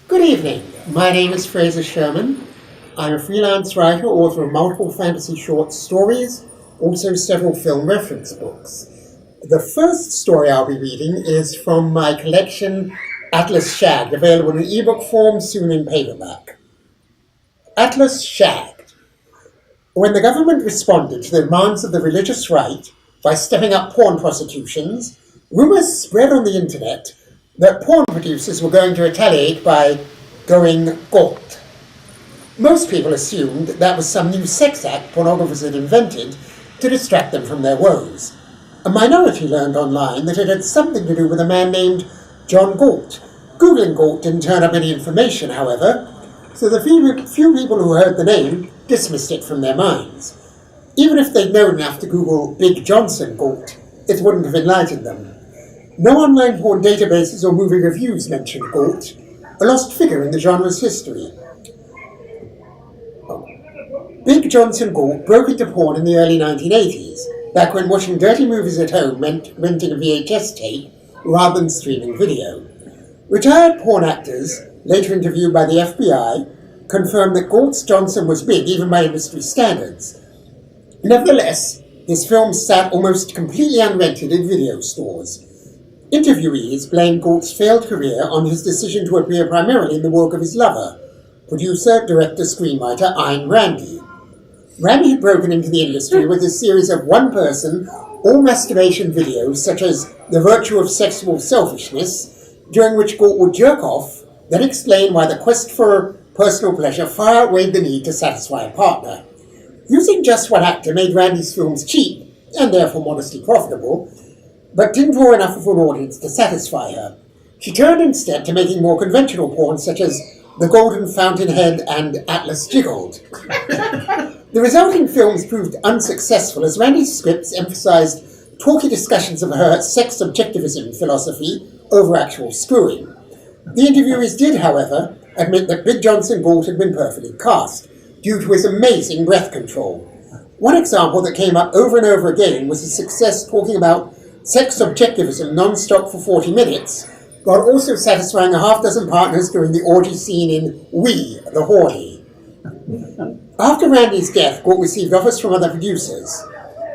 Good evening. My name is Fraser Sherman. I'm a freelance writer, author of multiple fantasy short stories, also several film reference books. The first story I'll be reading is from my collection, Atlas Shagged, available in ebook form, soon in paperback. Atlas Shagged. When the government responded to the demands of the religious right by stepping up porn prosecutions, rumors spread on the internet that porn producers were going to retaliate by going gaunt. Most people assumed that was some new sex act pornographers had invented to distract them from their woes. A minority learned online that it had something to do with a man named John Galt. Googling Galt didn't turn up any information, however, so the few people who heard the name dismissed it from their minds. Even if they'd known enough to Google Big Johnson Galt, it wouldn't have enlightened them. No online porn databases or movie reviews mentioned Galt, a lost figure in the genre's history. Big Johnson Galt broke into porn in the early 1980s, back when watching dirty movies at home meant renting a VHS tape rather than streaming video. Retired porn actors, later interviewed by the FBI, confirmed that Galt's Johnson was big even by industry standards. Nevertheless, his films sat almost completely unrented in video stores. Interviewees blamed Galt's failed career on his decision to appear primarily in the work of his lover, producer, director, screenwriter Ayn Rand. Rand had broken into the industry with a series of one-person, all-masturbation videos such as The Virtue of Sexual Selfishness, during which Galt would jerk off, then explain why the quest for personal pleasure far outweighed the need to satisfy a partner. Using just one actor made Randy's films cheap, and therefore modestly profitable, but didn't draw enough of an audience to satisfy her. She turned instead to making more conventional porn such as The Golden Fountainhead and Atlas Jiggled. The resulting films proved unsuccessful as Randy's scripts emphasized talky discussions of her sex subjectivism philosophy over actual screwing. The interviewees did, however, admit that Big Johnson Galt had been perfectly cast, due to his amazing breath control. One example that came up over and over again was his success talking about sex subjectivism non-stop for 40 minutes, while also satisfying a half-dozen partners during the orgy scene in We, the Horny. After Randy's death, Galt received offers from other producers.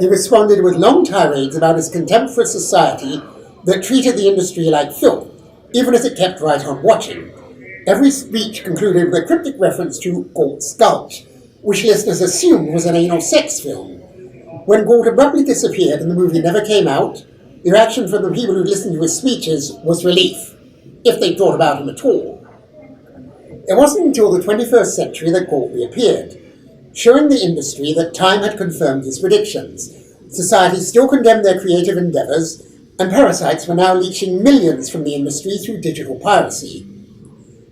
He responded with long tirades about his contempt for a society that treated the industry like filth, even as it kept right on watching. Every speech concluded with a cryptic reference to Galt's Gulch, which listeners assumed was an anal sex film. When Galt abruptly disappeared and the movie never came out, the reaction from the people who listened to his speeches was relief, if they thought about him at all. It wasn't until the 21st century that Galt reappeared, showing the industry that time had confirmed his predictions. Society still condemned their creative endeavors, and parasites were now leeching millions from the industry through digital piracy.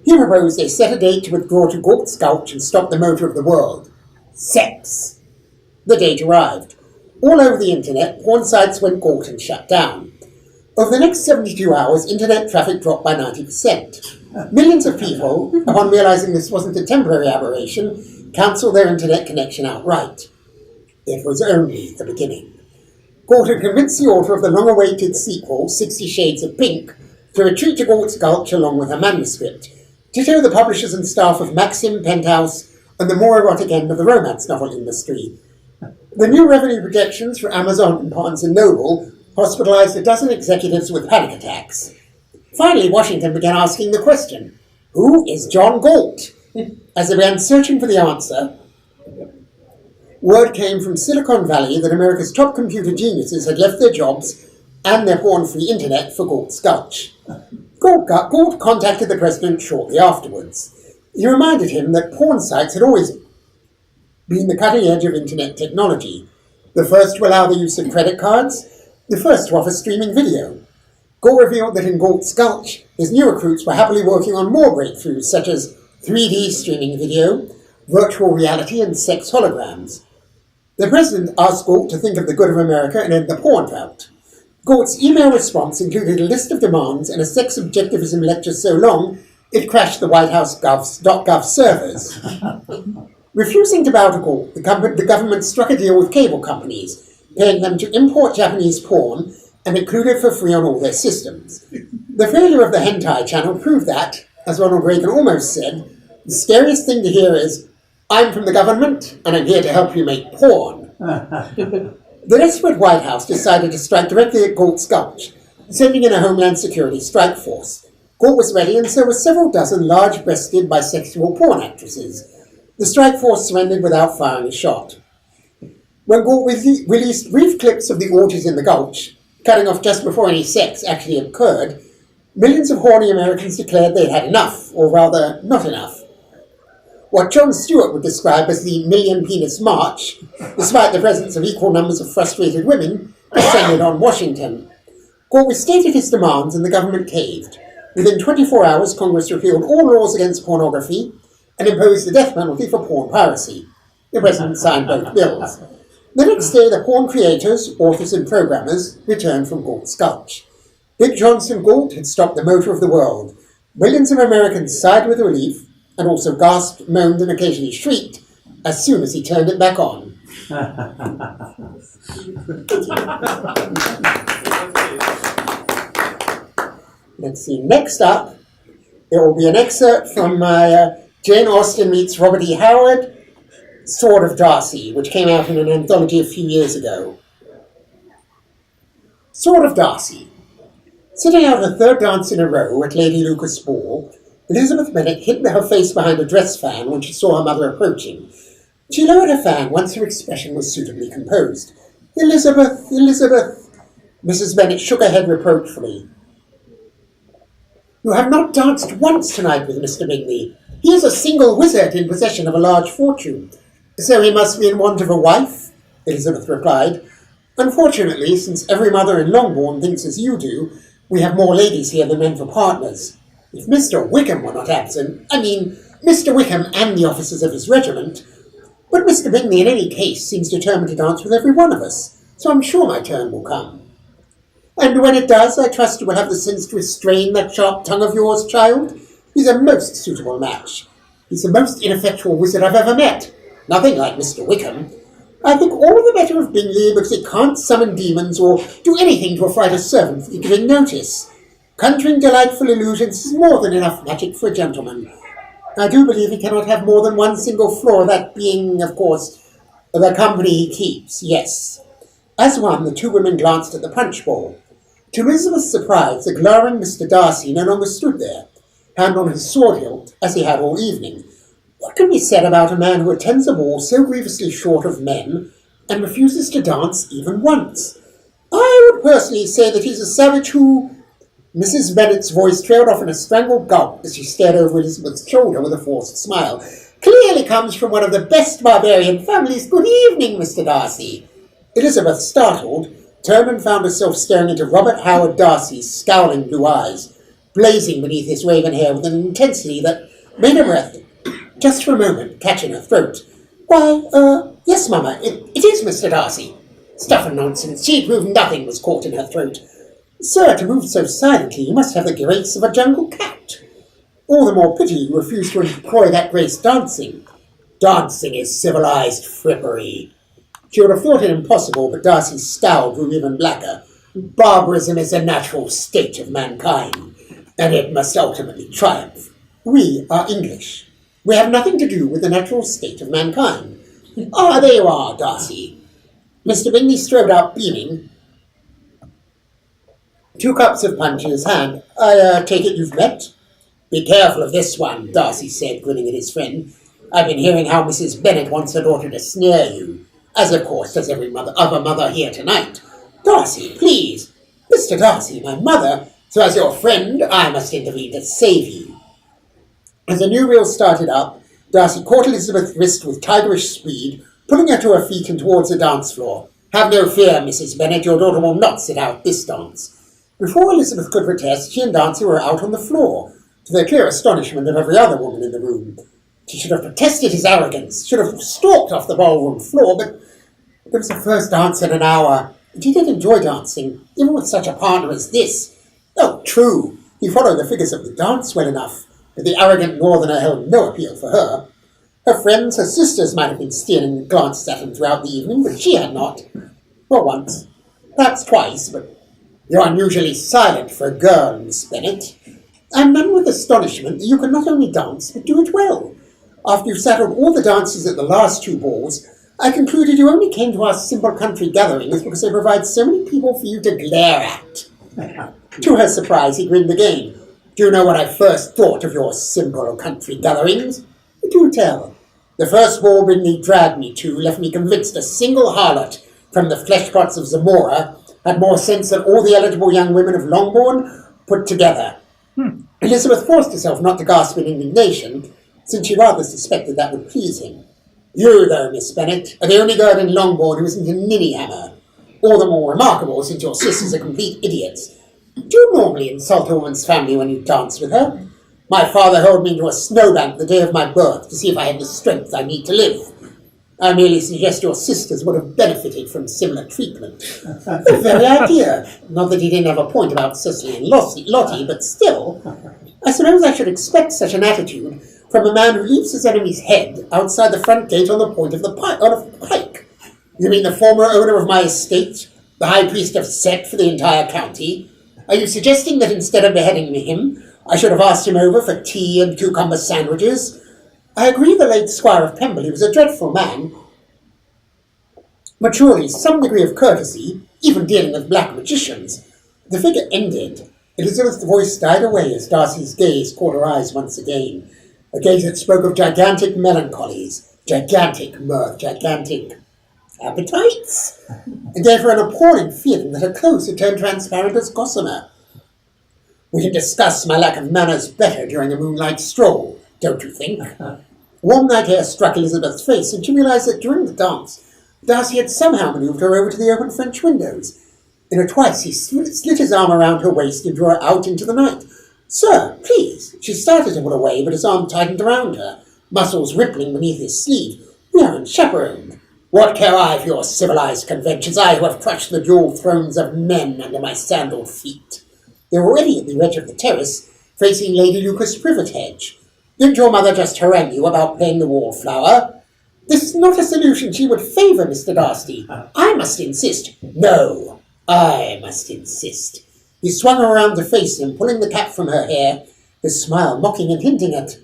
He proposed they set a date to withdraw to Galt's Gulch and stop the motor of the world. Sex. The date arrived. All over the internet, porn sites went Galt and shut down. Over the next 72 hours, internet traffic dropped by 90%. Millions of people, upon realizing this wasn't a temporary aberration, cancelled their internet connection outright. It was only the beginning. Galt had convinced the author of the long-awaited sequel, 60 Shades of Pink, to retreat to Galt's Gulch along with her manuscript. Ditto the publishers and staff of Maxim, Penthouse, and the more erotic end of the romance novel industry. The new revenue projections for Amazon and Barnes & Noble hospitalized a dozen executives with panic attacks. Finally, Washington began asking the question, who is John Galt? As they began searching for the answer, word came from Silicon Valley that America's top computer geniuses had left their jobs and their porn-free internet for Galt's Gulch. Galt contacted the president shortly afterwards. He reminded him that porn sites had always been the cutting edge of internet technology, the first to allow the use of credit cards, the first to offer streaming video. Galt revealed that in Galt's Gulch, his new recruits were happily working on more breakthroughs such as 3D streaming video, virtual reality, and sex holograms. The president asked Galt to think of the good of America and end the porn drought. Galt's email response included a list of demands and a sex objectivism lecture so long it crashed the White House .gov servers. Refusing to bow to Galt, the government struck a deal with cable companies, paying them to import Japanese porn and include it for free on all their systems. The failure of the hentai channel proved that, As Ronald Reagan almost said, the scariest thing to hear is, "I'm from the government, and I'm here to help you make porn." The desperate White House decided to strike directly at Galt's Gulch, sending in a Homeland Security strike force. Galt was ready, and so were several dozen large-breasted bisexual porn actresses. The strike force surrendered without firing a shot. When Galt released brief clips of the orgies in the Gulch, cutting off just before any sex actually occurred, millions of horny Americans declared they'd had enough, or rather, not enough. What Jon Stewart would describe as the Million Penis March, despite the presence of equal numbers of frustrated women, descended on Washington. Galt restated his demands and the government caved. Within 24 hours, Congress repealed all laws against pornography and imposed the death penalty for porn piracy. The president signed both bills. The next day, the porn creators, authors and programmers returned from Galt's Gulch. Big Johnson Galt had stopped the motor of the world. Millions of Americans sighed with relief and also gasped, moaned and occasionally shrieked as soon as he turned it back on. Let's see, next up, there will be an excerpt from my Jane Austen meets Robert E. Howard, Sword of Darcy, which came out in an anthology a few years ago. Sword of Darcy. Sitting out her third dance in a row at Lady Lucas' ball, Elizabeth Bennet hid her face behind a dress fan when she saw her mother approaching. She lowered her fan once her expression was suitably composed. "Elizabeth, Elizabeth!" Mrs. Bennet shook her head reproachfully. "You have not danced once tonight with Mr. Bingley. He is a single wizard in possession of a large fortune. So he must be in want of a wife," Elizabeth replied. "Unfortunately, since every mother in Longbourn thinks as you do, we have more ladies here than men for partners. If Mr. Wickham were not absent, Mr. Wickham and the officers of his regiment, but Mr. Bingley in any case seems determined to dance with every one of us, so I'm sure my turn will come. And when it does, I trust you will have the sense to restrain that sharp tongue of yours, child. He's a most suitable match. He's the most ineffectual wizard I've ever met. Nothing like Mr. Wickham. I think all the better of Bingley because he can't summon demons or do anything to affright a servant for giving notice. Conjuring delightful illusions is more than enough magic for a gentleman. I do believe he cannot have more than one single flaw, that being, of course, the company he keeps, yes." As one, the two women glanced at the punch bowl. To Elizabeth's surprise, the glowering Mr. Darcy no longer stood there, hand on his sword hilt, as he had all evening. What can be said about a man who attends a ball so grievously short of men and refuses to dance even once? I would personally say that he's a savage who... Mrs. Bennet's voice trailed off in a strangled gulp as she stared over Elizabeth's shoulder with a forced smile. "Clearly comes from one of the best barbarian families. Good evening, Mr. Darcy." Elizabeth, startled, turned and found herself staring into Robert Howard Darcy's scowling blue eyes, blazing beneath his raven hair with an intensity that made her breath, just for a moment, catch in her throat. "Why, yes, Mamma, it is Mr. Darcy." Stuff and nonsense. She proved nothing was caught in her throat. "Sir, to move so silently, you must have the grace of a jungle cat. All the more pity you refuse to employ that grace dancing. Dancing is civilized frippery." She would have thought it impossible, but Darcy's scowl grew even blacker. "Barbarism is a natural state of mankind, and it must ultimately triumph. We are English. We have nothing to do with the natural state of mankind. Ah, there you are, Darcy." Mr. Bingley strode out, beaming, 2 cups of punch in his hand. "I take it you've met?" "Be careful of this one," Darcy said, grinning at his friend. "I've been hearing how Mrs. Bennet wants her daughter to snare you, as of course does every other mother here tonight. Darcy, please." "Mr. Darcy, my mother, so as your friend, I must intervene to save you." As the new reel started up, Darcy caught Elizabeth's wrist with tigerish speed, pulling her to her feet and towards the dance floor. "Have no fear, Mrs. Bennet, your daughter will not sit out this dance." Before Elizabeth could protest, she and Darcy were out on the floor, to the clear astonishment of every other woman in the room. She should have protested his arrogance, should have stalked off the ballroom floor, but it was the first dance in an hour, and he did enjoy dancing, even with such a partner as this. Oh, true, he followed the figures of the dance well enough, but the arrogant northerner held no appeal for her. Her friends, her sisters might have been stealing glances at him throughout the evening, but she had not. Well, once, perhaps twice, but "You're unusually silent for a girl, Miss Bennet." I'm none with astonishment that you can not only dance, but do it well. After you've settled all the dances at the last 2 balls, I concluded you only came to our simple country gatherings because they provide so many people for you to glare at. To her surprise, he grinned again. Do you know what I first thought of your simple country gatherings? Do tell. The first ball Brinley dragged me to left me convinced a single harlot from the fleshpots of Zamora had more sense than all the eligible young women of Longbourn put together. Elizabeth forced herself not to gasp in indignation, since she rather suspected that would please him. You, though, Miss Bennet, are the only girl in Longbourn who isn't a ninnyhammer. All the more remarkable since your sisters are complete idiots. Do you normally insult a woman's family when you dance with her? My father hurled me into a snowbank the day of my birth to see if I had the strength I need to live. I merely suggest your sisters would have benefited from similar treatment. The very idea. Not that he didn't have a point about Cicely and Lottie, but still, I suppose I should expect such an attitude from a man who leaves his enemy's head outside the front gate on the point of the pike. You mean the former owner of my estate, the high priest of Set for the entire county? Are you suggesting that instead of beheading him, I should have asked him over for tea and cucumber sandwiches? I agree the late Squire of Pemberley was a dreadful man, but surely some degree of courtesy, even dealing with black magicians. The figure ended. Elizabeth's voice died away as Darcy's gaze caught her eyes once again, a gaze that spoke of gigantic melancholies, gigantic mirth, gigantic appetites, and gave her an appalling feeling that her clothes had turned transparent as gossamer. We can discuss my lack of manners better during a moonlight stroll, don't you think? Warm night air struck Elizabeth's face, and she realized that during the dance, Darcy had somehow manoeuvred her over to the open French windows. In a twice, he slid his arm around her waist and drew her out into the night. Sir, please. She started to pull away, but his arm tightened around her, muscles rippling beneath his sleeve. We are unchaperoned. What care I for your civilized conventions, I who have crushed the jeweled thrones of men under my sandaled feet? They were already at the edge of the terrace, facing Lady Lucas Privet-Hedge. Didn't your mother just harangue you about playing the wallflower? This is not a solution she would favour, Mr. Darcy. I must insist. No, I must insist. He swung her around to face him, pulling the cap from her hair, his smile mocking and hinting at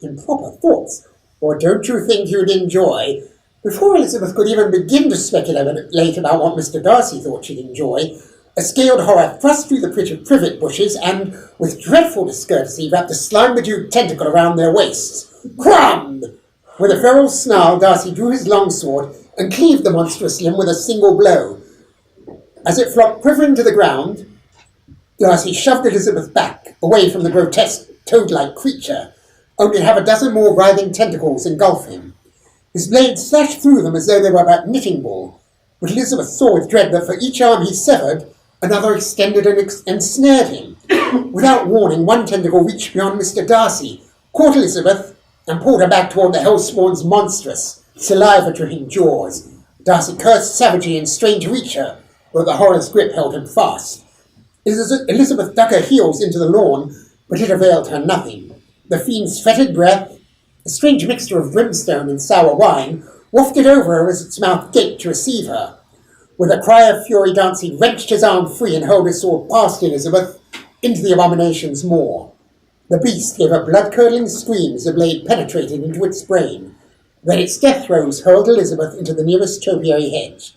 improper thoughts. Or don't you think you'd enjoy? Before Elizabeth could even begin to speculate about what Mr. Darcy thought she'd enjoy, a scaled horror thrust through the privet bushes and, with dreadful discourtesy, wrapped a slime-bedewed tentacle around their waists. Crum! With a feral snarl, Darcy drew his longsword and cleaved the monstrous limb with a single blow. As it flopped quivering to the ground, Darcy shoved Elizabeth back, away from the grotesque toad-like creature, only to have a dozen more writhing tentacles engulf him. His blade slashed through them as though they were but knitting wool, but Elizabeth saw with dread that for each arm he severed, another extended and ensnared him. Without warning, one tentacle reached beyond Mr. Darcy, caught Elizabeth, and pulled her back toward the hellspawn's monstrous, saliva-dripping jaws. Darcy cursed savagely and strained to reach her, but the horror's grip held him fast. Elizabeth dug her heels into the lawn, but it availed her nothing. The fiend's fetid breath, a strange mixture of brimstone and sour wine, wafted over her as its mouth gaped to receive her. With a cry of fury, Darcy wrenched his arm free and hurled his sword past Elizabeth into the abomination's maw. The beast gave a blood-curdling scream as the blade penetrated into its brain. Then its death throes hurled Elizabeth into the nearest topiary hedge.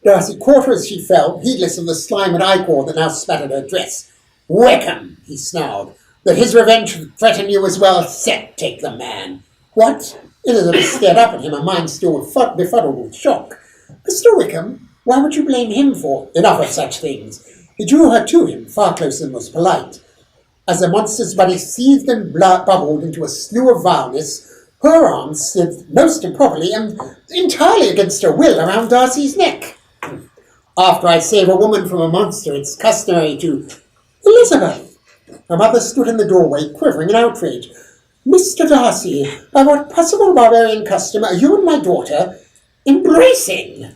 Darcy caught her as she fell, heedless of the slime and ichor that now spattered her dress. Wickham, he snarled, that his revenge should threaten you as well. Set, take the man. What? Elizabeth stared up at him, her mind still befuddled with shock. Mr. Wickham, why would you blame him for enough of such things? He drew her to him, far closer than was polite. As the monster's body seethed and bubbled into a slew of vileness, her arms slid most improperly and entirely against her will around Darcy's neck. After I save a woman from a monster, it's customary to... Elizabeth! Her mother stood in the doorway, quivering in outrage. Mr. Darcy, by what possible barbarian custom are you and my daughter embracing?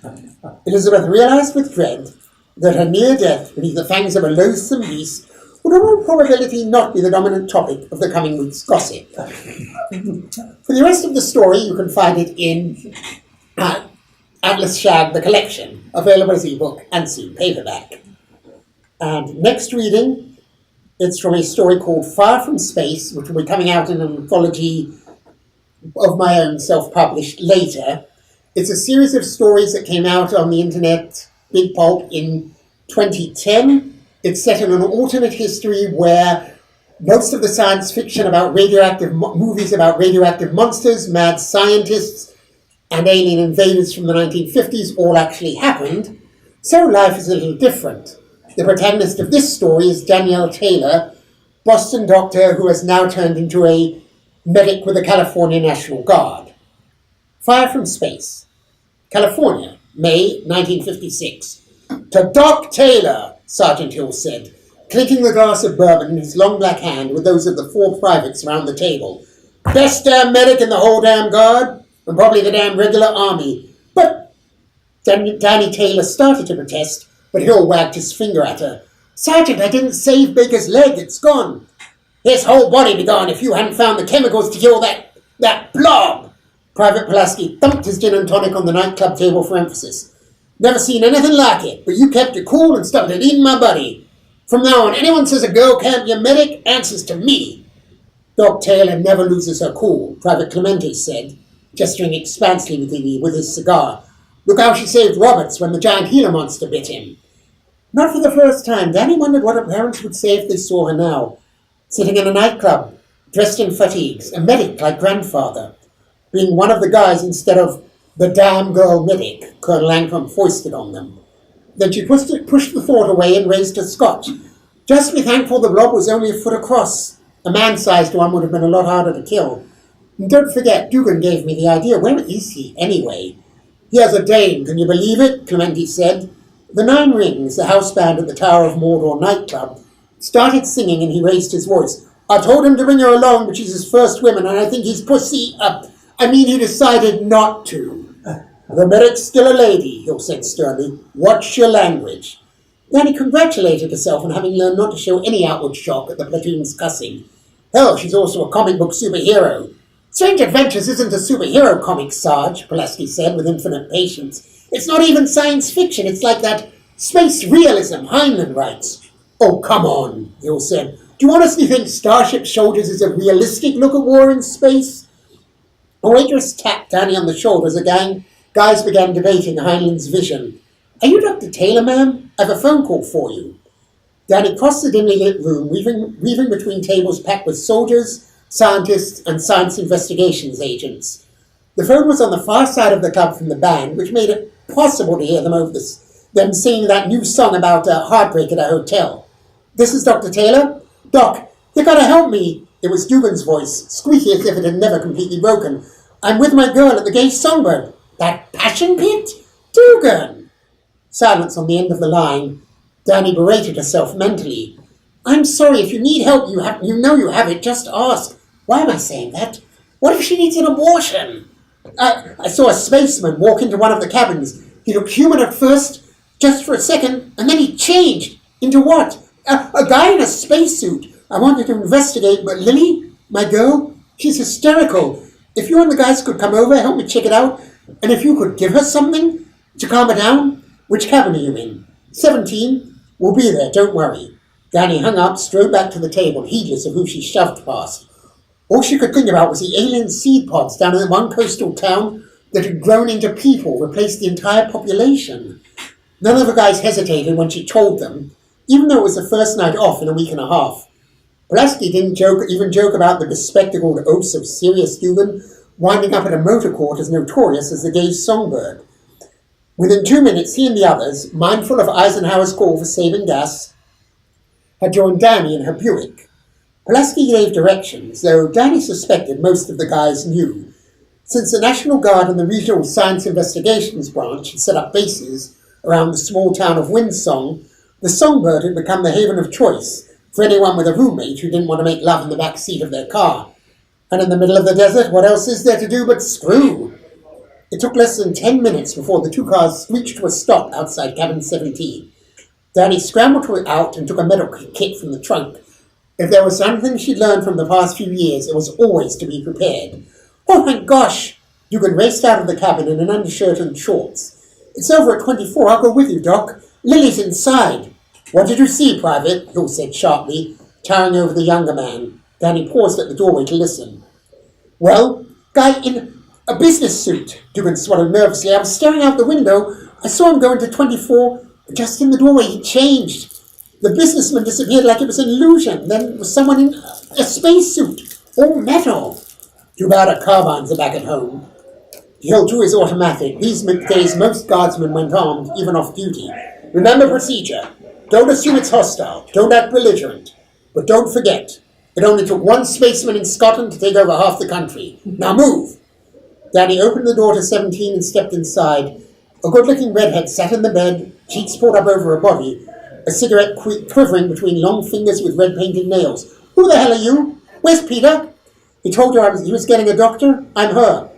Elizabeth realized with dread that her near death beneath the fangs of a loathsome beast would in all probability not be the dominant topic of the coming week's gossip. For the rest of the story, you can find it in Atlas Shag, the collection, available as ebook and soon paperback. And next reading It's from a story called Far From Space, which will be coming out in an anthology of my own, self-published later. It's a series of stories that came out on the internet, Big Pulp, in 2010. It's set in an alternate history where most of the science fiction about radioactive movies about radioactive monsters, mad scientists, and alien invaders from the 1950s all actually happened. So life is a little different. The protagonist of this story is Danielle Taylor, Boston doctor who has now turned into a medic with the California National Guard. Fire from Space. California, May 1956. To Doc Taylor, Sergeant Hill said, clinking the glass of bourbon in his long black hand with those of the 4 privates around the table. Best damn medic in the whole damn guard, and probably the damn regular army. But Danny Taylor started to protest, but Hill wagged his finger at her. Sergeant, I didn't save Baker's leg, it's gone. His whole body be gone if you hadn't found the chemicals to kill that blob. Private Pulaski thumped his gin and tonic on the nightclub table for emphasis. Never seen anything like it, but you kept it cool and stopped it eating my buddy. From now on, anyone says a girl can't be a medic answers to me. Doc Taylor never loses her cool, Private Clemente said, gesturing expansively with his cigar. Look how she saved Roberts when the giant Gila monster bit him. Not for the first time, Danny wondered what her parents would say if they saw her now, sitting in a nightclub, dressed in fatigues, a medic like grandfather, being one of the guys instead of the damn girl medic Colonel Ancrum foisted on them. Then she pushed the thought away and raised her scotch. Just be thankful the blob was only a foot across. A man-sized one would have been a lot harder to kill. And don't forget, Dugan gave me the idea. Where is he, anyway? He has a dame, can you believe it? Clemente said. The 9 Rings, the house band at the Tower of Mordor nightclub, started singing and he raised his voice. I told him to bring her along, but she's his first woman, and I think he's he decided not to. The medic's still a lady, Hill said sternly. Watch your language. Danny congratulated herself on having learned not to show any outward shock at the platoon's cussing. Hell, she's also a comic book superhero. Strange Adventures isn't a superhero comic, Sarge, Pulaski said with infinite patience. It's not even science fiction. It's like that space realism Heinlein writes. Oh, come on, Hill said. Do you honestly think Starship Soldiers is a realistic look at war in space? A waitress tapped Danny on the shoulder as guys began debating Heinlein's vision. Are you Dr. Taylor, ma'am? I have a phone call for you. Danny crossed the dimly lit room, weaving between tables packed with soldiers, scientists, and science investigations agents. The phone was on the far side of the club from the band, which made it possible to hear them singing that new song about heartbreak at a hotel. This is Dr. Taylor? Doc, you gotta help me. It was Dugan's voice, squeaky as if it had never completely broken. I'm with my girl at the gay Songbird. That passion pit? Dugan! Silence on the end of the line. Danny berated herself mentally. I'm sorry, if you need help, you know you have it, just ask. Why am I saying that? What if she needs an abortion? I saw a spaceman walk into one of the cabins. He looked human at first, just for a second, and then he changed. Into what? A guy in a spacesuit. I wanted to investigate, but Lily, my girl, she's hysterical. If you and the guys could come over, help me check it out, and if you could give her something to calm her down. Which cabin are you in? 17. We'll be there, don't worry. Danny hung up, strode back to the table, heedless of who she shoved past. All she could think about was the alien seed pods down in the one coastal town that had grown into people, replaced the entire population. None of the guys hesitated when she told them, even though it was the first night off in a week and a half. Pulaski didn't even joke about the bespectacled oafs of serious Dugan winding up at a motor court as notorious as the gay Songbird. Within 2 minutes, he and the others, mindful of Eisenhower's call for saving gas, had joined Danny in her Buick. Pulaski gave directions, though Danny suspected most of the guys knew. Since the National Guard and the Regional Science Investigations Branch had set up bases around the small town of Windsong, the Songbird had become the haven of choice for anyone with a roommate who didn't want to make love in the back seat of their car. And in the middle of the desert, what else is there to do but screw? It took less than 10 minutes before the 2 cars screeched to a stop outside cabin 17. Danny scrambled out and took a medical kit from the trunk. If there was something she'd learned from the past few years, it was always to be prepared. Oh my gosh! Dugan raced out of the cabin in an undershirt and shorts. It's over at 24, I'll go with you, Doc. Lily's inside. What did you see, Private? Hill said sharply. towering over the younger man. Danny paused at the doorway to listen. Well, guy in a business suit, Dugan swallowed nervously. I was staring out the window. I saw him go into 24. Just in the doorway, he changed. The businessman disappeared like it was an illusion. Then there was someone in a spacesuit, all metal. Too bad our carbines are back at home. He held to his automatic. These days, most guardsmen went armed, even off duty. Remember procedure. Don't assume it's hostile. Don't act belligerent. But don't forget, it only took one spaceman in Scotland to take over half the country. Now move! Danny opened the door to 17 and stepped inside. A good-looking redhead sat in the bed, cheeks pulled up over her body, a cigarette quivering between long fingers with red-painted nails. Who the hell are you? Where's Peter? He told her he was getting a doctor. I'm her.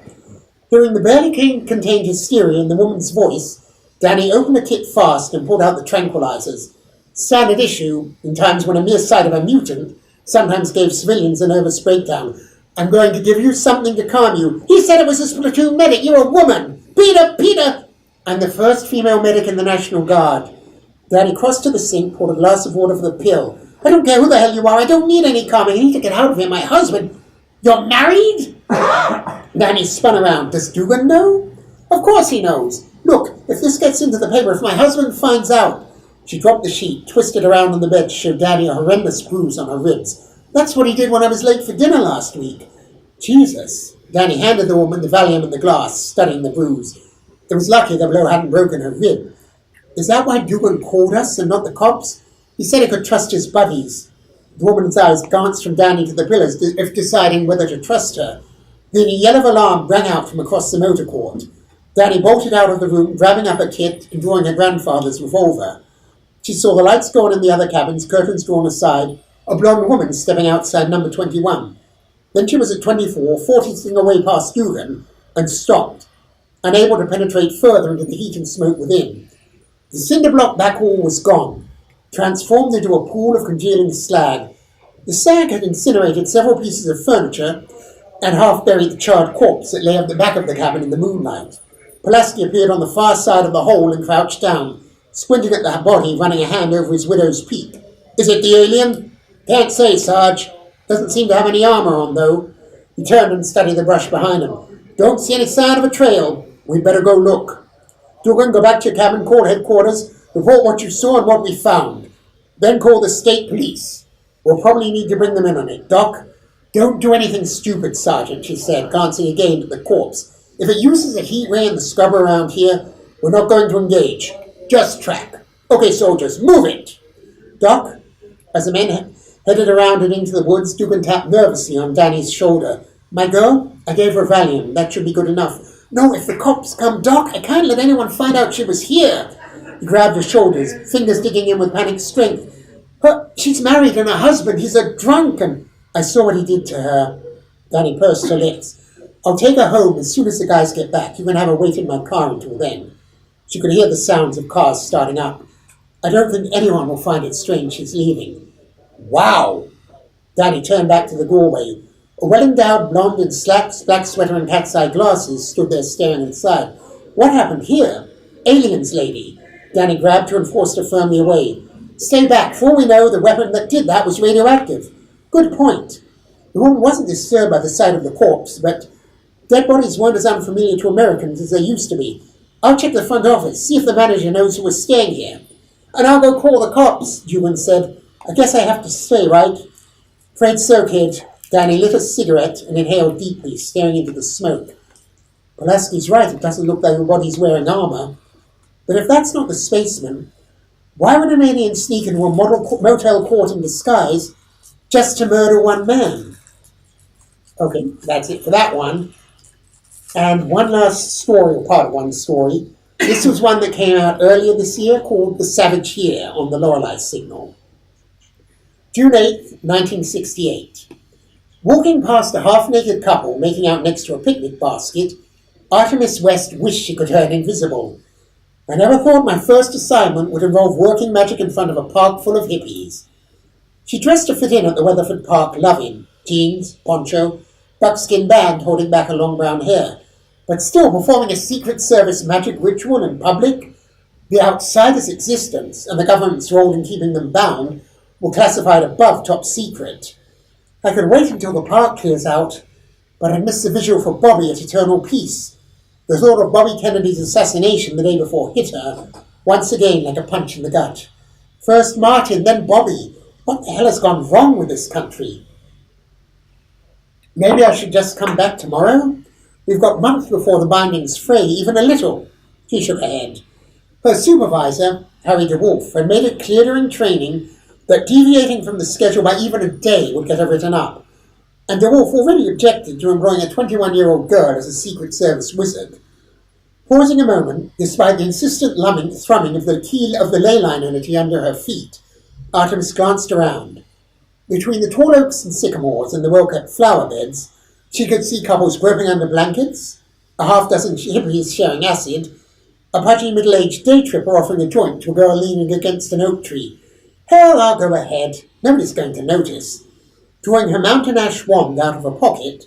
Hearing the barely contained hysteria in the woman's voice, Danny opened the kit fast and pulled out the tranquilizers. Standard issue, in times when a mere sight of a mutant sometimes gave civilians a nervous breakdown. I'm going to give you something to calm you. He said it was a platoon medic. You're a woman. Peter! I'm the first female medic in the National Guard. Danny crossed to the sink, poured a glass of water for the pill. I don't care who the hell you are. I don't need any calming. I need to get out of here. My husband... You're married? Danny spun around. Does Dugan know? Of course he knows. Look, if this gets into the paper, if my husband finds out... She dropped the sheet, twisted around on the bed to show Danny a horrendous bruise on her ribs. That's what he did when I was late for dinner last week. Jesus. Danny handed the woman the Valium and the glass, studying the bruise. It was lucky the blow hadn't broken her rib. Is that why Dugan called us and not the cops? He said he could trust his buddies. The woman's eyes glanced from Danny to the pillars, if deciding whether to trust her. Then a yell of alarm rang out from across the motor court. Danny bolted out of the room, grabbing up a kit and drawing her grandfather's revolver. She saw the lights go on in the other cabins, curtains drawn aside, a blonde woman stepping outside number 21. Then she was at 24, 40 away past Dugan, and stopped, unable to penetrate further into the heat and smoke within. The cinder block back hall was gone, transformed into a pool of congealing slag. The sag had incinerated several pieces of furniture and half-buried the charred corpse that lay at the back of the cabin in the moonlight. Pulaski appeared on the far side of the hole and crouched down, squinting at the body, running a hand over his widow's peak. Is it the alien? Can't say, Sarge. Doesn't seem to have any armor on, though. He turned and studied the brush behind him. Don't see any sign of a trail. We'd better go look. Dugan, go back to your cabin, call headquarters, report what you saw and what we found. Then call the state police. We'll probably need to bring them in on it. Doc, don't do anything stupid, Sergeant, she said, glancing again at the corpse. If it uses a heat ray in the scrubber around here, we're not going to engage. Just track. Okay, soldiers, move it. Doc, as the men headed around and into the woods, Dugan tapped nervously on Danny's shoulder. My girl, I gave her Valium. That should be good enough. No, if the cops come, Doc, I can't let anyone find out she was here. He grabbed her shoulders, fingers digging in with panic strength. She's married and her husband, he's a drunk, and I saw what he did to her. Danny pursed her lips. I'll take her home as soon as the guys get back. You can have her wait in my car until then. She could hear the sounds of cars starting up. I don't think anyone will find it strange she's leaving. Wow! Danny turned back to the doorway. A well-endowed blonde in slacks, black sweater and cat's eye glasses stood there staring inside. What happened here? Aliens, lady. Danny grabbed her and forced her firmly away. Stay back. For all we know, the weapon that did that was radioactive. Good point. The woman wasn't disturbed by the sight of the corpse, but dead bodies weren't as unfamiliar to Americans as they used to be. I'll check the front office, see if the manager knows who was staying here. And I'll go call the cops, Dugan said. I guess I have to stay, right? Afraid so, kid. Danny lit a cigarette and inhaled deeply, staring into the smoke. Pulaski's right, it doesn't look like everybody's wearing armor. But if that's not the spaceman, why would an alien sneak into a motel court in disguise just to murder one man? Okay, that's it for that one. And one last story, or part of one story. This was one that came out earlier this year called The Savage Year on the Lorelei Signal. June 8th, 1968. Walking past a half-naked couple making out next to a picnic basket, Artemis West wished she could turn invisible. I never thought my first assignment would involve working magic in front of a park full of hippies. She dressed to fit in at the Weatherford Park Lovin', jeans, poncho, buckskin band holding back her long brown hair, but still performing a Secret Service magic ritual in public. The outsider's existence and the government's role in keeping them bound were classified above top secret. I could wait until the park clears out, but I missed the visual for Bobby at Eternal Peace. The thought of Bobby Kennedy's assassination the day before hit her, once again like a punch in the gut. First Martin, then Bobby. What the hell has gone wrong with this country? Maybe I should just come back tomorrow? We've got months before the bindings fray, even a little. She shook her head. Her supervisor, Harry DeWolf, had made it clear during training that deviating from the schedule by even a day would get her written up. And DeWolf already objected to employing a 21-year-old girl as a Secret Service wizard. Pausing a moment, despite the insistent thrumming of the keel of the ley line energy under her feet, Artemis glanced around. Between the tall oaks and sycamores and the well-kept flower beds, she could see couples groping under blankets, a half-dozen hippies sharing acid, a pudgy middle-aged day tripper offering a joint to a girl leaning against an oak tree. Hell, I'll go ahead. Nobody's going to notice. Drawing her mountain ash wand out of her pocket,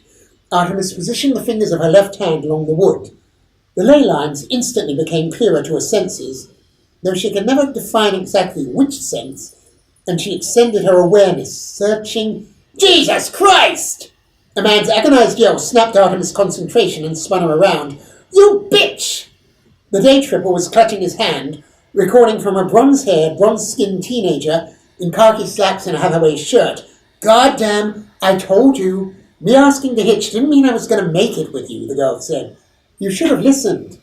Artemis positioned the fingers of her left hand along the wood. The ley lines instantly became clearer to her senses, though she could never define exactly which sense, and she extended her awareness, searching. Jesus Christ! A man's agonized yell snapped Artemis' concentration and spun her around. You bitch! The day tripper was clutching his hand, recording from a bronze-haired, bronze-skinned teenager in khaki slacks and a Hathaway shirt. Goddamn, I told you. Me asking to hitch didn't mean I was going to make it with you, the girl said. You should have listened.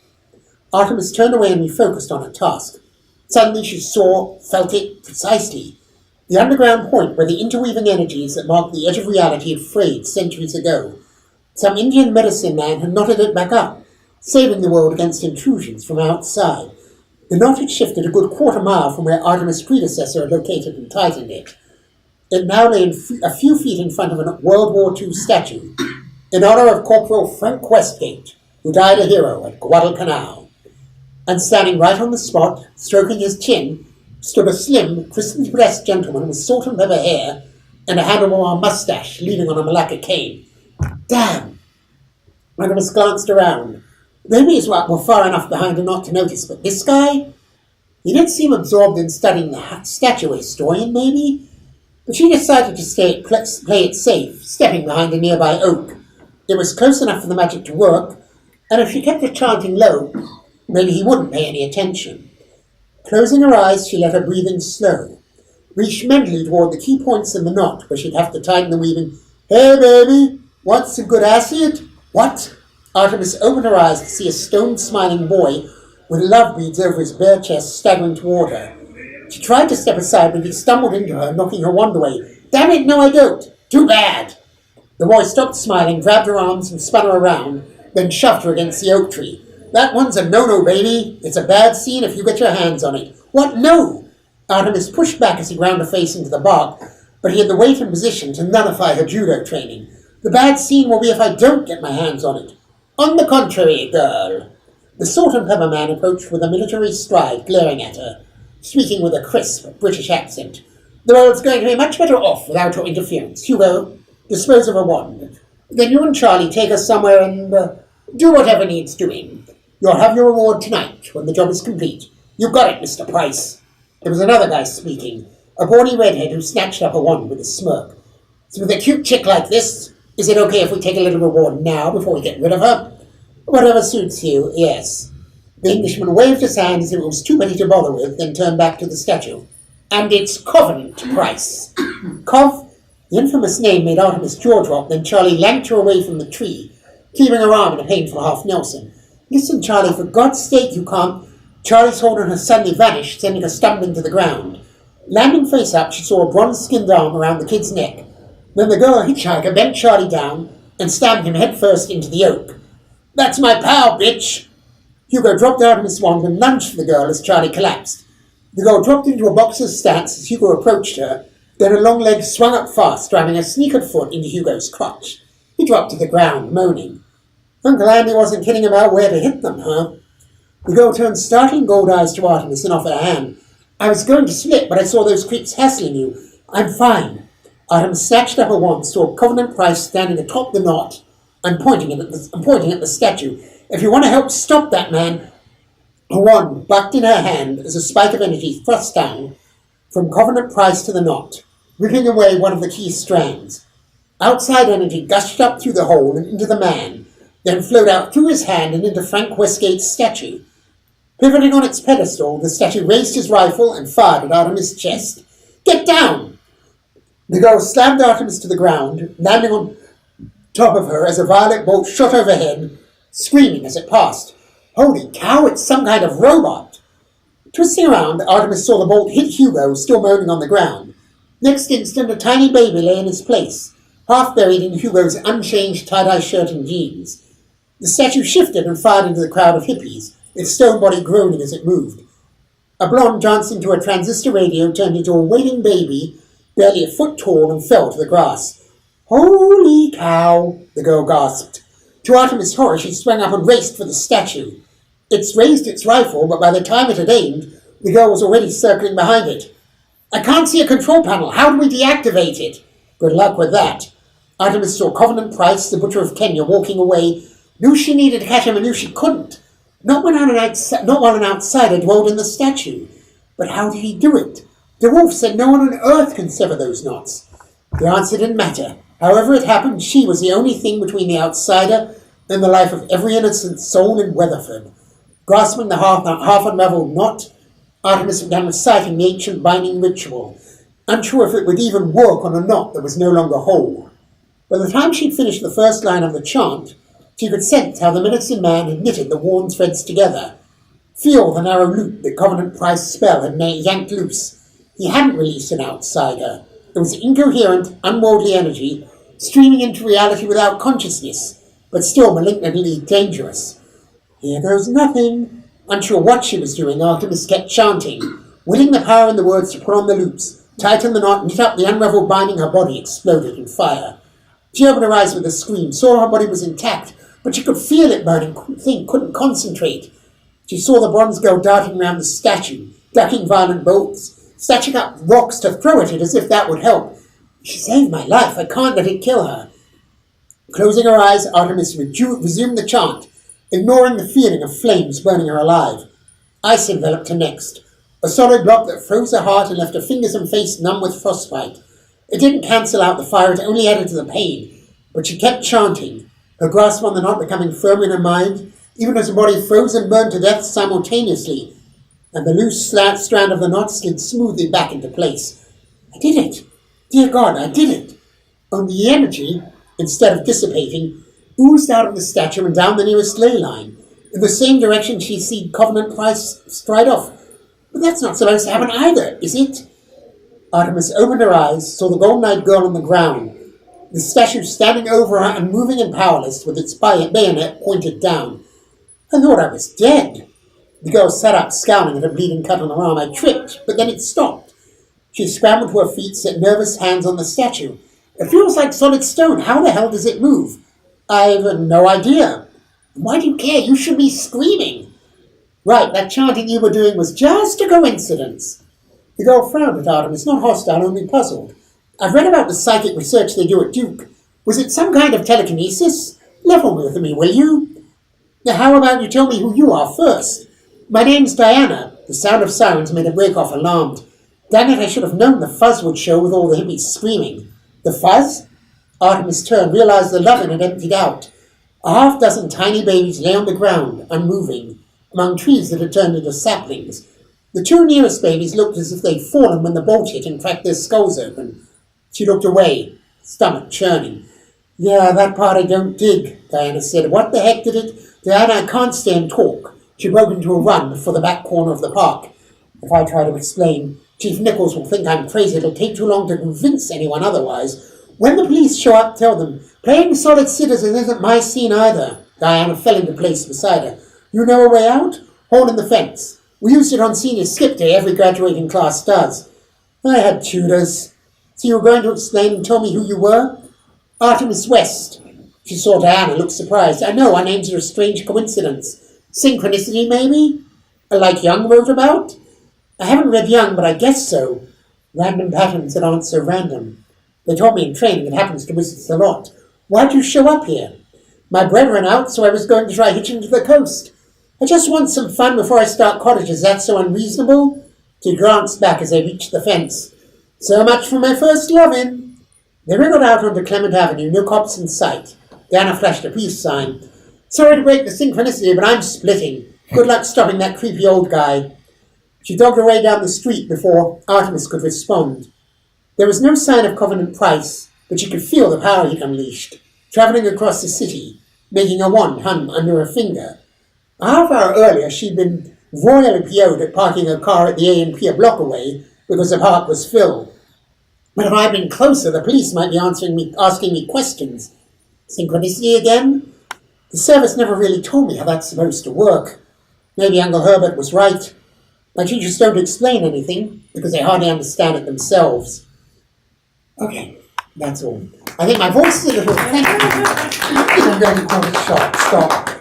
Artemis turned away and refocused on her task. Suddenly she saw, felt it precisely. The underground point where the interweaving energies that marked the edge of reality had frayed centuries ago. Some Indian medicine man had knotted it back up, saving the world against intrusions from outside. The knot had shifted a good quarter mile from where Artemis' predecessor had located and tightened it. It now lay a few feet in front of a World War II statue, in honor of Corporal Frank Westgate, who died a hero at Guadalcanal. And standing right on the spot, stroking his chin, stood a slim, crisply dressed gentleman with salt and pepper hair and a handlebar mustache leaning on a Malacca cane. Damn! Artemis glanced around. Maybe his work were far enough behind her not to notice, but this guy? He didn't seem absorbed in studying the statue historian, maybe? But she decided to play it safe, stepping behind a nearby oak. It was close enough for the magic to work, and if she kept her chanting low, maybe he wouldn't pay any attention. Closing her eyes, she let her breathing slow, reached mentally toward the key points in the knot where she'd have to tighten the weaving. Hey, baby, want some good acid? What? Artemis opened her eyes to see a stone-smiling boy with love beads over his bare chest staggering toward her. She tried to step aside, but he stumbled into her, knocking her wand away. Damn it, no I don't. Too bad. The boy stopped smiling, grabbed her arms and spun her around, then shoved her against the oak tree. That one's a no-no, baby. It's a bad scene if you get your hands on it. What? No! Artemis pushed back as he ground her face into the bark, but he had the weight and position to nullify her judo training. The bad scene will be if I don't get my hands on it. On the contrary, girl. The salt and pepper man approached with a military stride, glaring at her, speaking with a crisp British accent. The world's going to be much better off without your interference. Hugo, dispose of a wand. Then you and Charlie take us somewhere and do whatever needs doing. You'll have your reward tonight when the job is complete. You got it, Mr. Price. There was another guy speaking, a brawny redhead who snatched up a wand with a smirk. So with a cute chick like this, is it okay if we take a little reward now before we get rid of her? Whatever suits you, yes. The Englishman waved his hand as if it was too many to bother with, then turned back to the statue. And it's Covenant Price. Cov? The infamous name made Artemis' jaw drop, then Charlie yanked her away from the tree, keeping her arm in a painful half-Nelson. Listen, Charlie, for God's sake, you can't. Charlie's hold on her suddenly vanished, sending her stumbling to the ground. Landing face up, she saw a bronze-skinned arm around the kid's neck. Then the girl hitchhiker bent Charlie down and stabbed him headfirst into the oak. That's my pal, bitch! Hugo dropped out of his wand and lunged for the girl as Charlie collapsed. The girl dropped into a boxer's stance as Hugo approached her, then her long legs swung up fast, driving a sneakered foot into Hugo's crotch. He dropped to the ground, moaning. Uncle Andy wasn't kidding about where to hit them, huh? The girl turned startling gold eyes to Artemis and offered a hand. I was going to split, but I saw those creeps hassling you. I'm fine. Artemis snatched up her wand, saw Covenant Price standing atop the knot, and pointing at the statue. If you want to help stop that man... Her wand bucked in her hand as a spike of energy thrust down from Covenant Price to the knot, ripping away one of the key strands. Outside energy gushed up through the hole and into the man, then flowed out through his hand and into Frank Westgate's statue. Pivoting on its pedestal, the statue raised his rifle and fired at Artemis' chest. "Get down!" The girl slammed Artemis to the ground, landing on top of her as a violet bolt shot overhead, screaming as it passed. "Holy cow, it's some kind of robot!" Twisting around, Artemis saw the bolt hit Hugo, still moaning on the ground. Next instant, a tiny baby lay in his place, half buried in Hugo's unchanged tie-dye shirt and jeans. The statue shifted and fired into the crowd of hippies, its stone body groaning as it moved. A blonde danced into a transistor radio, turned into a waiting baby, barely a foot tall, and fell to the grass. "Holy cow," the girl gasped. To Artemis' horror, she sprang up and raced for the statue. It raised its rifle, but by the time it had aimed, the girl was already circling behind it. "I can't see a control panel. How do we deactivate it?" "Good luck with that." Artemis saw Covenant Price, the butcher of Kenya, walking away, knew she needed to catch him and knew she couldn't. Not while an outsider dwelled in the statue. But how did he do it? The wolf said no one on earth can sever those knots. The answer didn't matter. However it happened, she was the only thing between the outsider and the life of every innocent soul in Weatherford. Grasping the half-unraveled knot, Artemis began reciting the ancient binding ritual, unsure if it would even work on a knot that was no longer whole. By the time she'd finished the first line of the chant, she could sense how the medicine man had knitted the worn threads together. Feel the narrow loop that Covenant Price's spell had yanked loose. He hadn't released an outsider. It was incoherent, unworldly energy, streaming into reality without consciousness, but still malignantly dangerous. "Here goes nothing." Unsure what she was doing, Artemis kept chanting, willing the power in the words to put on the loops, tighten the knot, knit up the unraveled binding. Her body exploded in fire. She opened her eyes with a scream, saw her body was intact, but she could feel it burning, couldn't think, couldn't concentrate. She saw the bronze girl darting around the statue, ducking violent bolts, snatching up rocks to throw at it as if that would help. "She saved my life. I can't let it kill her." Closing her eyes, Artemis resumed the chant, ignoring the feeling of flames burning her alive. Ice enveloped her next, a solid block that froze her heart and left her fingers and face numb with frostbite. It didn't cancel out the fire, it only added to the pain, but she kept chanting, her grasp on the knot becoming firm in her mind, even as her body froze and burned to death simultaneously, and the loose strand of the knot slid smoothly back into place. "I did it! Dear God, I did it!" Only the energy, instead of dissipating, oozed out of the statue and down the nearest ley line, in the same direction she'd seen Covenant Price stride off. But that's not supposed to happen either, is it? Artemis opened her eyes, saw the golden-eyed girl on the ground, the statue standing over her, unmoving and powerless, with its bayonet pointed down. "I thought I was dead." The girl sat up, scowling at a bleeding cut on her arm. "I tripped, but then it stopped." She scrambled to her feet, set nervous hands on the statue. "It feels like solid stone. How the hell does it move?" "I've no idea." "Why do you care? You should be screaming." "Right, that chanting you were doing was just a coincidence." The girl frowned at Artemis, not hostile, only puzzled. "I've read about the psychic research they do at Duke. Was it some kind of telekinesis? Level with me, will you?" "Now, how about you tell me who you are first?" "My name's Diana." The sound of sirens made her break off, alarmed. "Damn it, I should have known the fuzz would show with all the hippies screaming." "The fuzz?" Artemis turned, realized the loving had emptied out. A half-dozen tiny babies lay on the ground, unmoving, among trees that had turned into saplings. The two nearest babies looked as if they'd fallen when the bolt hit and cracked their skulls open. She looked away, stomach churning. "Yeah, that part I don't dig," Diana said. "What the heck did it?" "Diana, I can't stay and talk." She broke into a run for the back corner of the park. "If I try to explain, Chief Nichols will think I'm crazy. It'll take too long to convince anyone otherwise. When the police show up, tell them, playing solid citizen isn't my scene either." Diana fell into place beside her. "You know a way out? Hole in the fence. We used it on senior skip day, every graduating class does." "I had tutors." "So you were going to explain and tell me who you were?" "Artemis West." She saw Diana, looked surprised. "I know, our names are a strange coincidence. Synchronicity, maybe? Like Young wrote about?" "I haven't read Young, but I guess so. Random patterns that aren't so random. They taught me in training it happens to wizards a lot. Why'd you show up here?" "My bread ran out, so I was going to try hitching to the coast. I just want some fun before I start college. Is that so unreasonable?" She glanced back as they reached the fence. So much for my first lovin'. They wriggled out onto Clement Avenue, no cops in sight. Diana flashed a peace sign. Sorry to break the synchronicity, but I'm splitting. Good luck stopping that creepy old guy. She dogged her way down the street before Artemis could respond. There was no sign of Covenant Price, but she could feel the power he'd unleashed, travelling across the city, making a wand hum under her finger. A half hour earlier, she'd been royally PO'd at parking her car at the A&P a block away because the park was filled. But if I'd been closer, the police might be asking me questions. Synchronicity again? The service never really told me how that's supposed to work. Maybe Uncle Herbert was right. My teachers don't explain anything because they hardly understand it themselves. Okay, that's all. I think my voice is a little thin. I'm going to call it short. Stop.